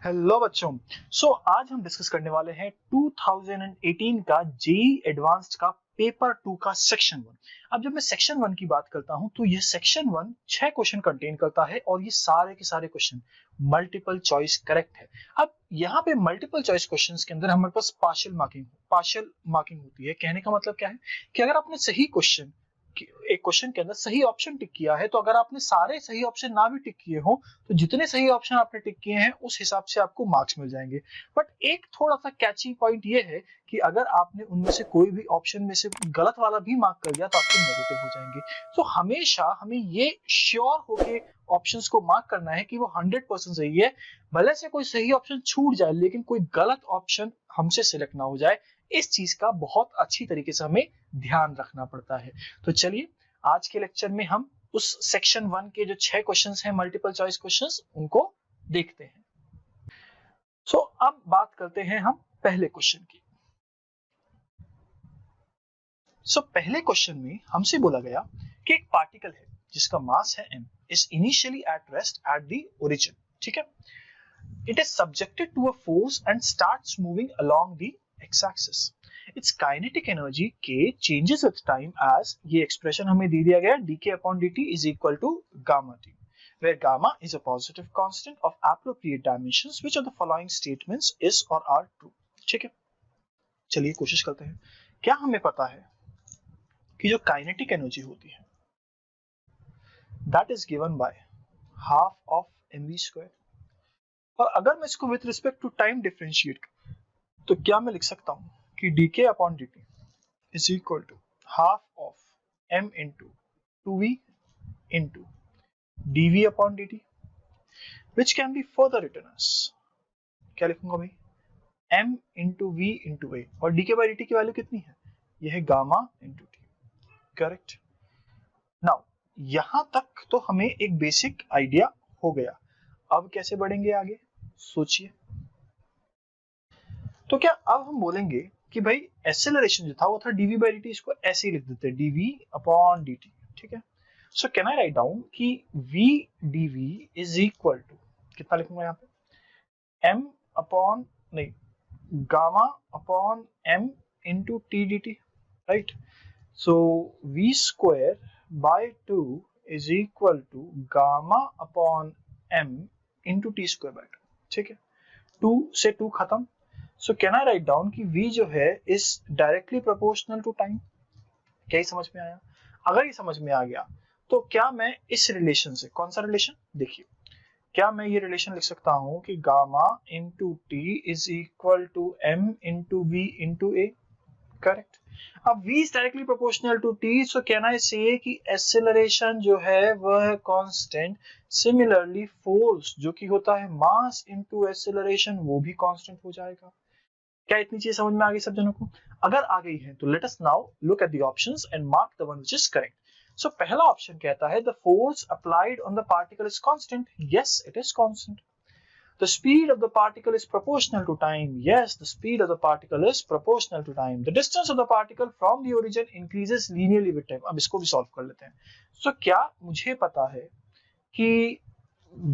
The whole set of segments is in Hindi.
हेलो बच्चों। आज हम डिस्कस करने वाले हैं 2018 का जेईई एडवांस्ड का पेपर 2 का सेक्शन 1। अब जब मैं सेक्शन 1 की बात करता हूं तो ये सेक्शन 1 6 क्वेश्चन कंटेन करता है और ये सारे के सारे क्वेश्चन मल्टीपल चॉइस करेक्ट है। अब यहाँ पे मल्टीपल चॉइस क्वेश्चंस के अंदर हमारे पास पार्शियल मार्किंग होती है। कहने का मतलब क्या है कि अगर आपने सही क्वेश्चन एक क्वेश्चन के अंदर सही ऑप्शन टिक किया है तो अगर आपने सारे सही ऑप्शन ना भी टिक किए हो तो जितने सही ऑप्शन आपने टिक किए हैं उस हिसाब से आपको मार्क्स मिल जाएंगे। बट एक थोड़ा सा कैची पॉइंट ये है कि अगर आपने उनमें से कोई भी ऑप्शन में से गलत वाला भी मार्क कर दिया तो आपके नेगेटिव हो जाएंगे। तो हमेशा हमें ये श्योर होके ऑप्शंस को मार्क करना है कि वो 100% सही है। भले से कोई सही ऑप्शन छूट जाए लेकिन कोई गलत ऑप्शन हमसे सिलेक्ट ना हो जाए। इस चीज का बहुत अच्छी तरीके से हमें ध्यान रखना पड़ता है। तो चलिए आज के लेक्चर में हम उस सेक्शन 1 के जो 6 क्वेश्चंस हैं मल्टीपल चॉइस क्वेश्चंस उनको देखते हैं। अब बात करते हैं हम पहले क्वेश्चन की। पहले क्वेश्चन में हमसे बोला गया कि एक पार्टिकल है जिसका मास है m is initially at rest at the origin। ठीक है, it is subjected to a force and starts moving along the x-axis। its kinetic energy k changes with time as ये expression हमें दे दिया गया dk upon dt is equal to gamma t, where gamma is a positive constant of appropriate dimensions। which of the following statements is or are true। ठीक है, चलिए कोशिश करते हैं। क्या हमें पता है कि जो काइनेटिक एनर्जी होती है that is given by half of mv square। और अगर मैं इसको with respect to time differentiate करूं तो क्या मैं लिख सकता हूं कि dk upon dt is equal to half of m into 2v into dv upon dt which can be further written as, क्या लिखूंगा भाई, m into v into a और dk by dt की वैल्यू कितनी है, यह है gamma into t। Correct. Now यहां तक तो हमें एक बेसिक आइडिया हो गया। अब कैसे बढ़ेंगे आगे सोचिए। तो क्या अब हम बोलेंगे कि भाई एक्सेलरेशन जो था वो था dv by dt, इसको ऐसे ही लिख देते हैं dv अपॉन dt। ठीक है, so can I write down कि v dv is equal to कितना लिखूंगा यहाँ पे m अपॉन नहीं gamma upon m into t dt। Right, so v square by 2 is equal to gamma upon m into t square by 2। ठीक है, 2 से 2 खत्म। So can I write down कि v जो है is directly proportional to time. क्या ये समझ में आया? अगर ये समझ में आ गया तो क्या मैं इस रिलेशन से, कौन सा रिलेशन देखिए, क्या मैं ये रिलेशन लिख सकता हूं कि gamma into t is equal to m into v into a. Correct. अब v is directly proportional to t, so can I say कि एक्सेलरेशन जो है वह है कांस्टेंट। सिमिलरली फोर्स जो कि होता है मास इनटू एक्सेलरेशन वो भी कांस्टेंट हो जाएगा। क्या इतनी चीज समझ में आ गई सब जनों को? अगर आ गई है तो let us now look at the options and mark the one which is correct. So पहला ऑप्शन कहता है the force applied on the particle is constant. Yes, it is constant. The speed of the particle is proportional to time। Yes, the speed of the particle is proportional to time। The distance of the particle from the origin increases linearly with time। अब इसको भी सॉल्व कर लेते हैं। क्या मुझे पता है कि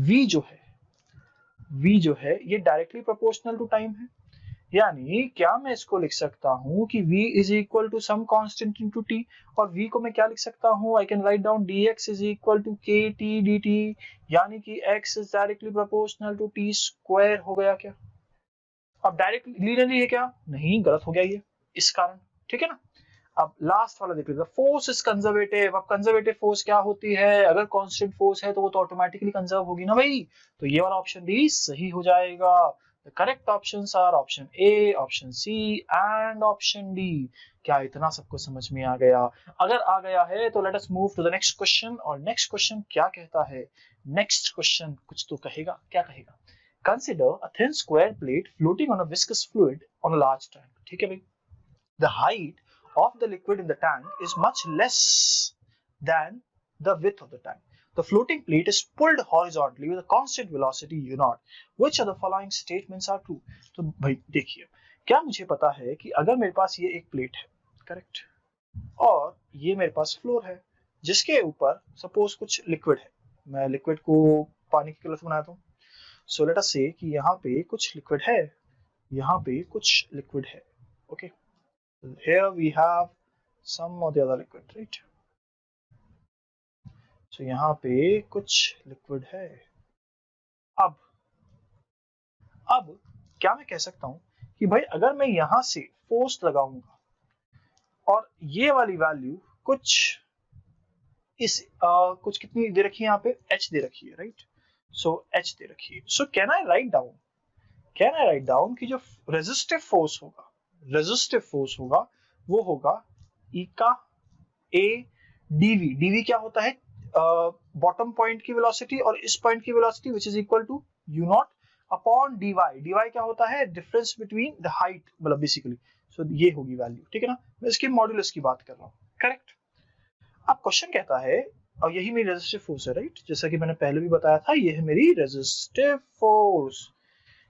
v जो है ये डायरेक्टली प्रोपोर्शनल टू टाइम है, यानी क्या मैं इसको लिख सकता हूं कि v is equal to some constant into t। और v को मैं क्या लिख सकता हूं, I can write down dx is equal to kt dt, यानी कि x is directly proportional to t square हो गया। क्या अब डायरेक्ट लीनियरली है क्या? नहीं, गलत हो गया ये इस कारण। ठीक है ना। अब लास्ट वाला देख लीजिए, फोर्स इज कंजर्वेटिव। अब कंजर्वेटिव फोर्स क्या होती है? अगर कांस्टेंट फोर्स है तो वो तो ऑटोमेटिकली कंजर्व होगी ना भाई। तो ये वाला ऑप्शन भी सही हो जाएगा। The correct options are option A, option C and option D। क्या इतना सबको समझ में आ गया? अगर आ गया है तो let us move to the next question। और next question क्या कहता है? next question कुछ तो कहेगा। क्या कहेगा? Consider a thin square plate floating on a viscous fluid on a large tank। ठीक है भाई, the height of the liquid in the tank is much less than the width of the tank। The floating plate is pulled horizontally with a constant velocity u0। Which of the following statements are true? तो भाई देखिए, क्या मुझे पता है कि अगर मेरे पास ये एक प्लेट है, करेक्ट, और ये मेरे पास फ्लोर है जिसके ऊपर सपोज कुछ लिक्विड है, मैं लिक्विड को पानी की गिलास बनाता हूँ। सो लेट अस से कि यहाँ पे कुछ लिक्विड है, यहाँ पे कुछ लिक्विड है, okay, here we have some of the other liquid, right? so यहाँ पे कुछ लिक्विड है। अब क्या मैं कह सकता हूँ कि भाई अगर मैं यहाँ से फोर्स लगाऊंगा और ये वाली वैल्यू कुछ कुछ कितनी दे रखी है यहाँ पे, h दे रखी है, राइट? सो h दे रखी है। So can I write down कि जो रेजिस्टिव फोर्स होगा वो होगा E का A dv क्या होता है, बॉटम पॉइंट की वेलोसिटी और इस पॉइंट की velocity which is equal to u naught upon dy क्या होता है, डिफरेंस बिटवीन द हाइट, मतलब बेसिकली सो ये होगी वैल्यू, ठीक है ना? मैं इसके मॉड्यूलस की बात कर रहा हूँ, करेक्ट? अब क्वेश्चन कहता है, और यही मेरी रेजिस्टिव फोर्स है, राइट? जैसा कि मैंने पहले भी बताया था, ये है मेरी रेजिस्टिव फोर्स।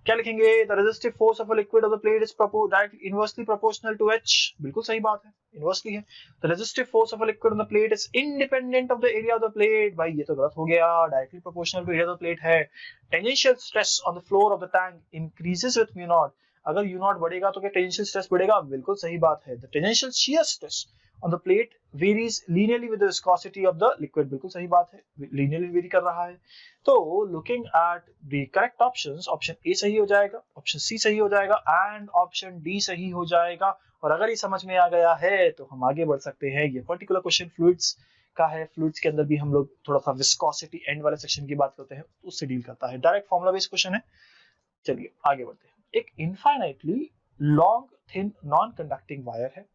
क्या लिखेंगे? The resistive force of a liquid of the plate is directly inversely proportional to h। बिल्कुल सही बात है, इनवर्सली है। The resistive force of a liquid on the plate is independent of the area of the plate. भाई ये तो गलत हो गया, directly proportional to area of the plate है। Tangential stress on the floor of the tank increases with mu nought. अगर u नॉट बढ़ेगा तो क्या टेंजेंशियल स्ट्रेस बढ़ेगा? बिल्कुल सही बात है। The tangential shear stress on the plate varies linearly with the viscosity of the liquid। बिल्कुल सही बात है, linearly vary कर रहा है। तो looking at the correct options, option A सही हो जाएगा, ऑप्शन C सही हो जाएगा एंड ऑप्शन D सही हो जाएगा। और अगर ये समझ में आ गया है तो हम आगे बढ़ सकते हैं। ये पर्टिकुलर क्वेश्चन फ्लूइड्स का है। फ्लूइड्स के अंदर भी हम लोग थोड़ा सा विस्कोसिटी एंड वाले सेक्शन की बात करते हैं, उससे डील करता है। डायरेक्ट फॉर्मूला बेस्ड क्वेश्चन है। चलिए आगे बढ़ते हैं। एक infinitely long thin non conducting wire है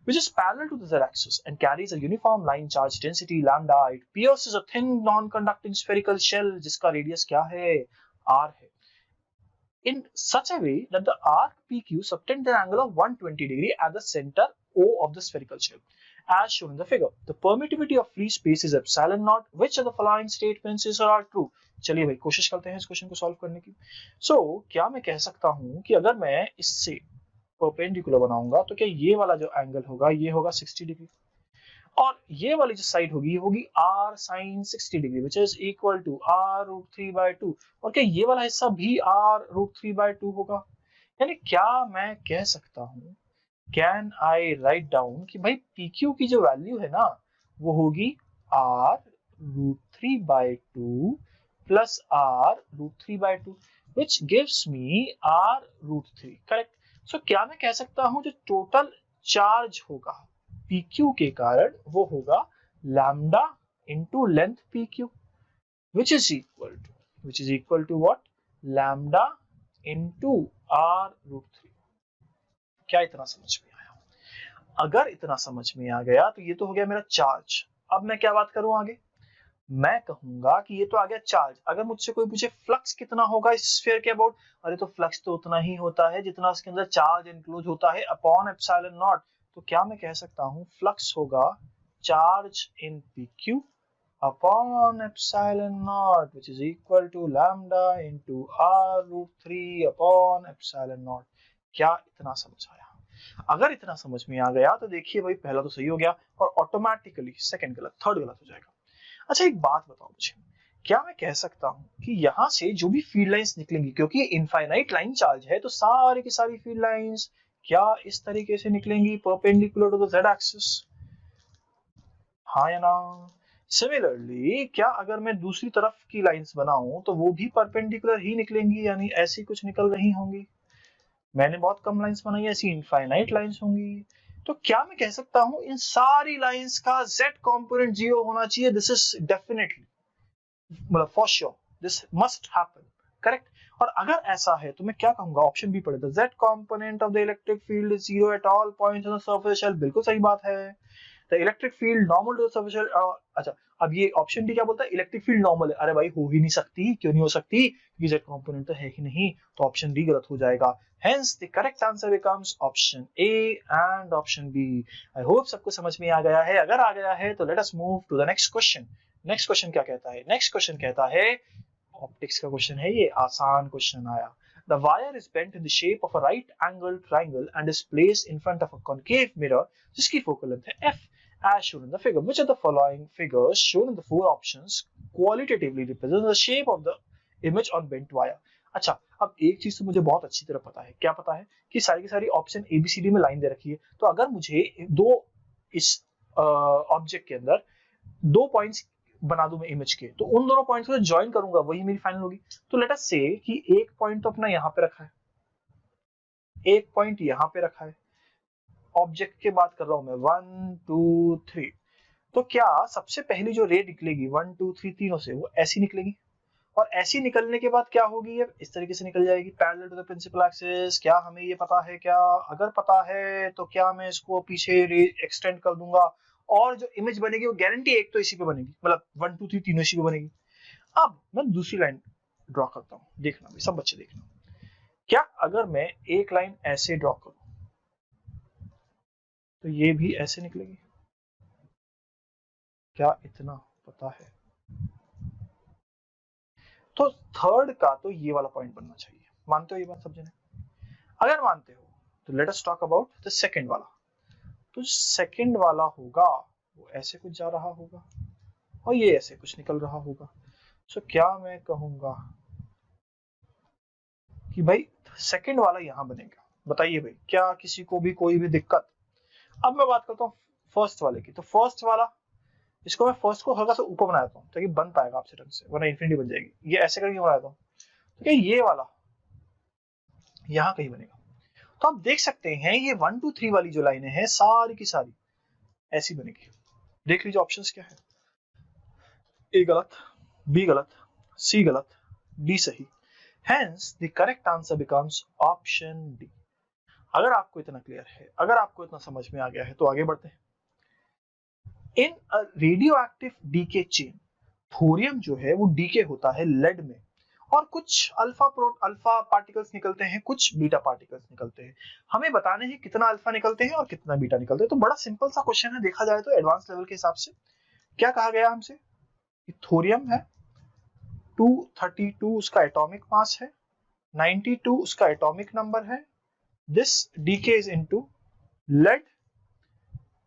which is parallel to the z-axis and carries a uniform line charge density lambda. It pierces a thin non-conducting spherical shell जिसका रेडियस क्या है? r है। In such a way that the arc PQ subtends an angle of 120 degree at the center O of the spherical shell, as shown in the figure. The permittivity of free space is epsilon naught. Which of the following statements are true? चलिए भाई कोशिश करते हैं इस क्वेश्चन को सॉल्व करने की। क्या मैं कह सकता हूँ कि अगर मैं इससे परपेंडिकुलर बनाऊंगा तो क्या ये वाला जो एंगल होगा ये होगा 60 डिग्री, और ये वाली जो साइड होगी ये होगी r sin 60 degree which is equal to r√3/2, और क्या ये वाला हिस्सा भी r√3/2 होगा? यानी क्या मैं कह सकता हूँ, कैन आई राइट डाउन कि भाई PQ की जो वैल्यू है ना वो होगी r√3/2 plus r√3/2 which gives me r√3, correct? क्या मैं कह सकता हूं जो टोटल चार्ज होगा PQ के कारण वो होगा lambda into length PQ which is equal to what? Lambda into r√3। क्या इतना समझ में आया? अगर इतना समझ में आ गया तो ये तो हो गया मेरा चार्ज। अब मैं क्या बात करूं आगे? मैं कहूंगा कि ये तो आ गया चार्ज। अगर मुझसे कोई पूछे फ्लक्स कितना होगा इस स्फीयर के अबाउट, अरे तो फ्लक्स तो उतना ही होता है जितना उसके अंदर चार्ज इंक्लूड होता है अपॉन एप्सिलॉन नॉट। तो क्या मैं कह सकता हूं फ्लक्स होगा charge in PQ upon epsilon naught which is equal to lambda into r√3 upon epsilon naught. क्या इतना समझ आया? अगर इतना समझ में आ गया तो देखिए भाई पहला तो सही हो गया और ऑटोमेटिकली सेकंड गलत, थर्ड गलत हो जाएगा। अच्छा एक बात बताओ मुझे, क्या मैं कह सकता हूं कि यहां से जो भी फील्ड लाइंस निकलेंगी, क्योंकि इनफाइनाइट लाइन चार्ज है तो सारी की सारी फील्ड लाइंस क्या इस तरीके से निकलेंगी perpendicular to the z axis? हाँ या ना? सिमिलरली क्या अगर मैं दूसरी तरफ की लाइंस बनाऊं तो वो भी परपेंडिकुलर ही निकलेंगी, यानी ऐसी कुछ निकल रही होंगी। मैंने बहुत कम लाइंस बनाई है, ऐसी इनफाइनाइट लाइंस होंगी। तो क्या मैं कह सकता हूं इन सारी लाइंस का z कंपोनेंट 0 होना चाहिए? दिस इज डेफिनेटली, मतलब for sure, this must happen, correct? और अगर ऐसा है तो मैं क्या कहूंगा, ऑप्शन बी पढ़े, the z component of the electric field is 0 at all points on the surface shell. बिल्कुल सही बात है। The electric field normal to the surface shell. अच्छा अब ये ऑप्शन डी क्या बोलता है? इलेक्ट्रिक फील्ड नॉर्मल है। अरे भाई हो ही नहीं सकती, क्यों नहीं हो सकती? क्योंकि z कंपोनेंट तो है ही नहीं, तो ऑप्शन डी गलत हो जाएगा। Hence the correct answer becomes option A and option B. I hope सबको समझ में आ गया है। अगर आ गया है तो let us move to the next question. Next question क्या कहता है? Next question कहता है, ऑप्टिक्स का क्वेश्चन है ये, आसान क्वेश्चन आया। The wire is bent in the shape of a right angled triangle and is placed in front of a concave mirror जिसकी focal length है f as shown in the figure. Which of the following figures shown in the four options qualitatively represents the shape of the image on bent wire? अच्छा, अब एक चीज तो मुझे बहुत अच्छी तरह पता है, क्या पता है कि सारी की सारी ऑप्शन एबीसीडी में लाइन दे रखी है, तो अगर मुझे दो इस ऑब्जेक्ट के अंदर दो पॉइंट्स बना दूं मैं इमेज के, तो उन दोनों पॉइंट्स को ज्वाइन करूंगा, वही मेरी फाइनल होगी। तो लेट अस से कि एक पॉइंट तो अपना यहाँ पे रखा है, एक पॉइंट यहाँ पे रखा है, ऑब्जेक्ट की बात कर रहा हूं मैं 1 2 3। तो क्या सबसे पहली जो रे निकलेगी 1 2 3 तीनों से, वो ऐसी निकलेगी, और ऐसी निकलने के बाद क्या होगी, ये इस तरीके से निकल जाएगी parallel to the principal axis. क्या हमें ये पता है क्या? अगर पता है तो क्या मैं इसको पीछे एक्सटेंड कर दूंगा, और जो इमेज बनेगी वो गारंटी एक तो इसी पे बनेगी, मतलब 1 2 3 तीनों इसी पे बनेगी। अब मैं दूसरी लाइन ड्रॉ करता हूँ, देखना भाई सब बच्चे देखना। क्या अगर मैं एक लाइन ऐसे ड्रॉ करूं तो ये भी ऐसे निकलेगी? क्या इतना पता है? तो थर्ड का तो ये वाला पॉइंट बनना चाहिए। मानते हो ये बात सब जने? अगर मानते हो तो let us talk about the second वाला। तो सेकंड वाला होगा वो ऐसे कुछ जा रहा होगा, और ये ऐसे कुछ निकल रहा होगा। सो क्या मैं कहूंगा कि भाई सेकंड वाला यहां बनेगा? बताइए भाई, क्या किसी को भी कोई भी दिक्कत? अब मैं बात करता हूँ फर्स्ट वाले की। तो फर्स्ट वाला, इसको मैं फर्स्ट को हल्का सा ऊपर बनाता हूँ ताकि बन पाएगा आपसे ढंग से, वरना इन्फिनिटी बन जाएगी। ये ऐसे करके बनाता हूँ, तो क्या ये वाला यहाँ कहीं बनेगा? तो आप देख सकते हैं ये 1 2 3 वाली जो लाइनें हैं सारी की सारी ऐसी बनेगी। देख लीजिए ऑप्शंस क्या है। ए गलत, बी गलत, सी गलत, डी सही। Hence the correct answer becomes option D। अगर आपको इतना क्लियर है, अगर आपको इतना समझ में आ गया है, तो आगे बढ़ते हैं। इन अ रेडियोएक्टिव डीके चेन, थोरियम जो है वो डीके होता है लेड में, और कुछ अल्फा पार्टिकल्स निकलते हैं, कुछ बीटा पार्टिकल्स निकलते हैं। हमें बताने हैं कितना अल्फा निकलते हैं और कितना बीटा निकलते हैं। तो बड़ा सिंपल सा क्वेश्चन है देखा जाए तो, एडवांस लेवल के हिसाब से। क्या कहा गया हमसे? थोरियम है 232 उसका एटॉमिक मास है, 92 उसका एटॉमिक नंबर है, दिस decays into lead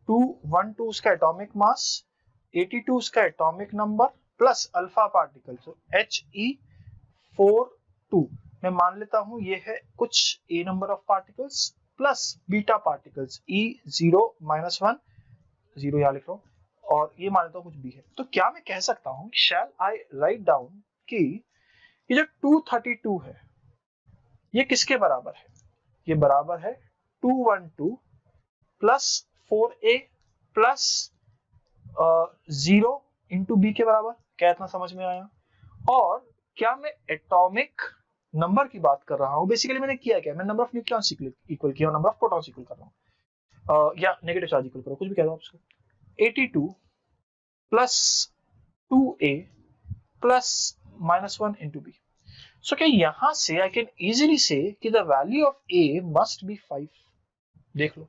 212 उसका एटॉमिक मास, 82 उसका atomic number, plus alpha particle तो He42। मैं मान लेता हूं ये है कुछ a number of particles, plus beta particles E0-1, zero यहां लिख रहा हूं, और ये मान लेता हूं कुछ बी है। तो क्या मैं कह सकता हूं शैल आई राइट डाउन कि ये जो 232 है ये किसके बराबर है? ये बराबर है 212 plus 4a plus 0 into B के बराबर। क्या इतना समझ में आया? और क्या मैं एटॉमिक नंबर की बात कर रहा हूं? बेसिकली मैंने किया क्या, मैं नंबर ऑफ न्यूक्लियॉन्स इक्वल किया, नंबर ऑफ प्रोटॉन्स इक्वल कर रहा हूं, या नेगेटिव चार्ज इक्वल करो, कुछ भी कह दो आप उसको। 82 plus 2a plus -1 into b. So क्या यहां से आई कैन इजीली से कि the value of a must be 5। देख लो,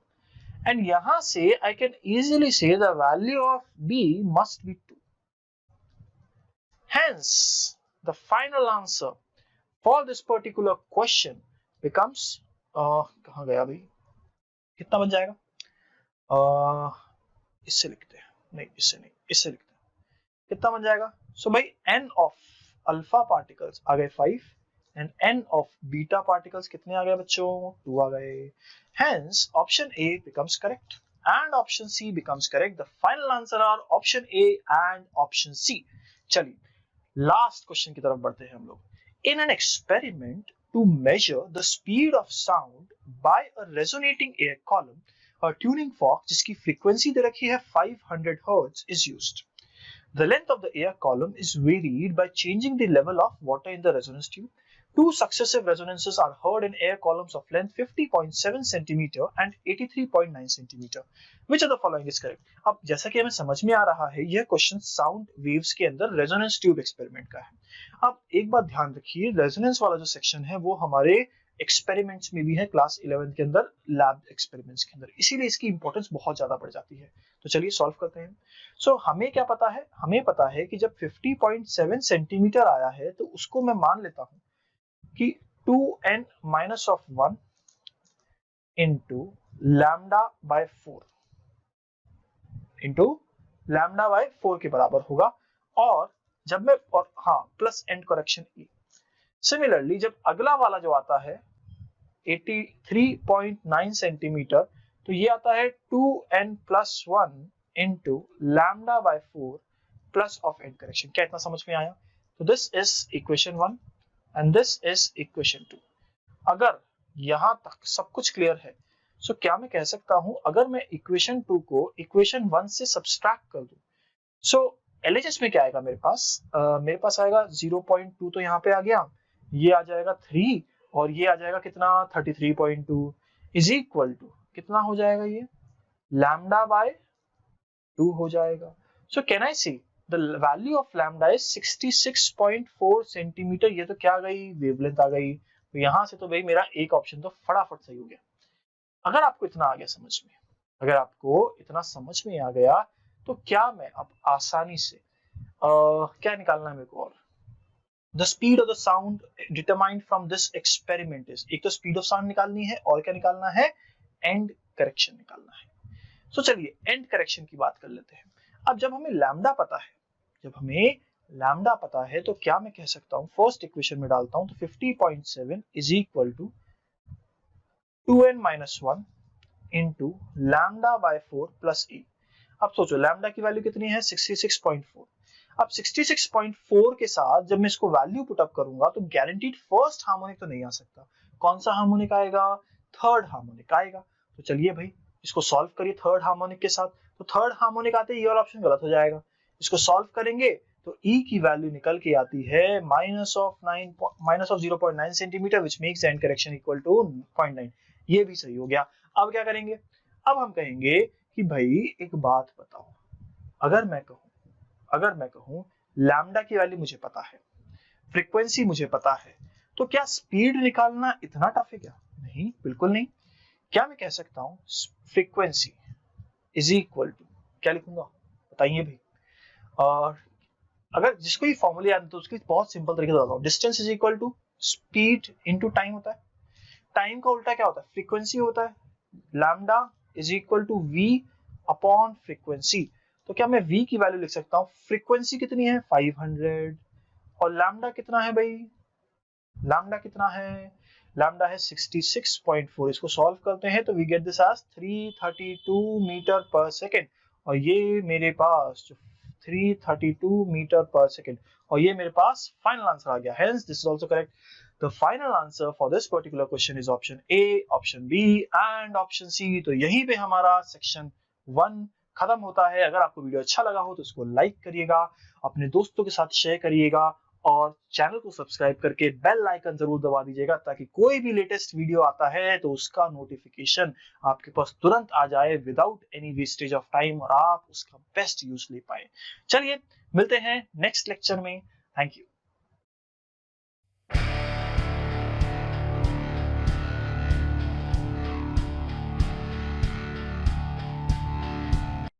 and यहां से I can easily say the value of B must be 2। Hence the final answer for this particular question becomes कहां गया भाई, कितना बन जाएगा? इससे लिखते हैं, नहीं इससे नहीं, इससे लिखते हैं, कितना बन जाएगा? सो भाई n ऑफ अल्फा पार्टिकल्स आ गए 5, and n of beta particles कितने आ गए बच्चों? 2 आ गए। Hence option A becomes correct and option C becomes correct। The final answer are option A and option C। चलिए लास्ट क्वेश्चन की तरफ बढ़ते हैं हम लोग। In an experiment to measure the speed of sound by a resonating air column, a tuning fork जिसकी frequency दे रखी है 500 Hz is used। The length of the air column is varied by changing the level of water in the resonance tube। Two successive resonances are heard in air columns of length 50.7 cm and 83.9 cm। Which of the following is correct? अब जैसा कि हमें समझ में आ रहा है यह क्वेश्चन साउंड वेव्स के अंदर रेजोनेंस ट्यूब एक्सपेरिमेंट का है। अब एक बात ध्यान रखिए, रेजोनेंस वाला जो सेक्शन है वो हमारे एक्सपेरिमेंट्स में भी है, क्लास 11 के अंदर लैब एक्सपेरिमेंट्स के अंदर, इसीलिए इसकी इंपॉर्टेंस बहुत ज्यादा बढ़ जाती है। तो चलिए सॉल्व करते हैं। सो हमें क्या पता है? हमें पता है कि जब 50.7 सेंटीमीटर आया है तो उसको मैं मान लेता हूं कि 2n-1 into lambda by 4 into lambda by 4 के बराबर होगा। और जब मैं, और हाँ plus and correction E, similarly जब अगला वाला जो आता है 83.9 सेंटीमीटर, तो ये आता है 2n+1 into lambda by 4 plus of and correction. क्या इतना समझ में आया? तो this is equation 1 and this is equation 2। अगर यहां तक सब कुछ क्लियर है, सो क्या मैं कह सकता हूं अगर मैं इक्वेशन 2 को इक्वेशन 1 से सब्सट्रैक्ट कर दूं, सो LHS में क्या आएगा मेरे पास? मेरे पास आएगा 0.2, तो यहाँ पे आ गया, ये आ जाएगा 3 और ये आ जाएगा कितना 33.2 इज इक्वल टू कितना हो जाएगा, ये लैम्डा बाय 2 हो जाएगा। सो can I see the value of lambda is 66.4 centimetre. ये तो क्या आ गई, वेवलेंथ आ गई। तो यहां से तो भाई मेरा एक ऑप्शन तो फटाफट सही हो गया। अगर आपको इतना आ गया समझ में, अगर आपको इतना समझ में आ गया, तो क्या मैं अब आसानी से क्या निकालना है मेरे को? और the speed of the sound determined from this experiment is, एक तो स्पीड ऑफ साउंड निकालनी है और क्या निकालना है, एंड करेक्शन निकालना है। सो चलिए एंड करेक्शन की बात कर लेते हैं। अब जब हमें लैम्डा पता है, जब हमें लैम्डा पता है, तो क्या मैं कह सकता हूं, फर्स्ट इक्वेशन में डालता हूं, तो 50.7 is equal to 2n-1 into lambda by 4 plus e। अब सोचो लैम्डा की वैल्यू कितनी है, 66.4। अब 66.4 के साथ जब मैं इसको वैल्यू पुट अप करूंगा, तो गारंटीड फर्स्ट हार्मोनिक तो नहीं आ सकता। कौन सा हार्मोनिक आएगा? थर्ड हार्मोनिक आएगा। तो चलिए भाई इसको सॉल्व करिए थर्ड हार्मोनिक के साथ। तो थर्ड हार्मोनिक आते ही ये वाला ऑप्शन गलत हो जाएगा। इसको सॉल्व करेंगे तो e की वैल्यू निकल के आती है minus of 0.9 centimetre, which makes end correction equal to 0.9। ये भी सही हो गया। अब क्या करेंगे? अब हम कहेंगे कि भाई एक बात बताओ, अगर मैं कहूं लैम्डा की वैल्यू मुझे पता है, फ्रीक्वेंसी मुझे पता है, तो क्या स्पीड निकालना इतना टफ है क्या? नहीं, बिल्कुल नहीं। क्या मैं कह सकता हूं फ्रीक्वेंसी इज इक्वल टू, क्या लिखूंगा बताइए भाई? और अगर जिसको ये फॉर्मूला याद है तो उसकी बहुत सिंपल तरीके से बताता हूं, distance is equal to speed into time होता है। टाइम का उल्टा क्या होता है? फ्रीक्वेंसी होता है। Lambda is equal to v upon frequency. तो क्या मैं v की वैल्यू लिख सकता हूं, फ्रीक्वेंसी कितनी है 500 और लैम्डा कितना है भाई? लैम्डा कितना है? लैम्डा है 66.4। इसको सॉल्व करते हैं तो we get this as 332 metre per second, और ये मेरे पास जो 332 मीटर पर सेकेंड, और ये मेरे पास फाइनल आंसर आ गया। Hence this is also correct. The final answer for this particular question is option A, option B and option C। तो यहीं पे हमारा सेक्शन 1 खत्म होता है। अगर आपको वीडियो अच्छा लगा हो तो इसको लाइक करिएगा, अपने दोस्तों के साथ शेयर करिएगा और चैनल को सब्सक्राइब करके बेल आइकन जरूर दबा दीजिएगा, ताकि कोई भी लेटेस्ट वीडियो आता है तो उसका नोटिफिकेशन आपके पास तुरंत आ जाए without any wastage of time, और आप उसका बेस्ट यूज ले पाए। चलिए मिलते हैं नेक्स्ट लेक्चर में। Thank you.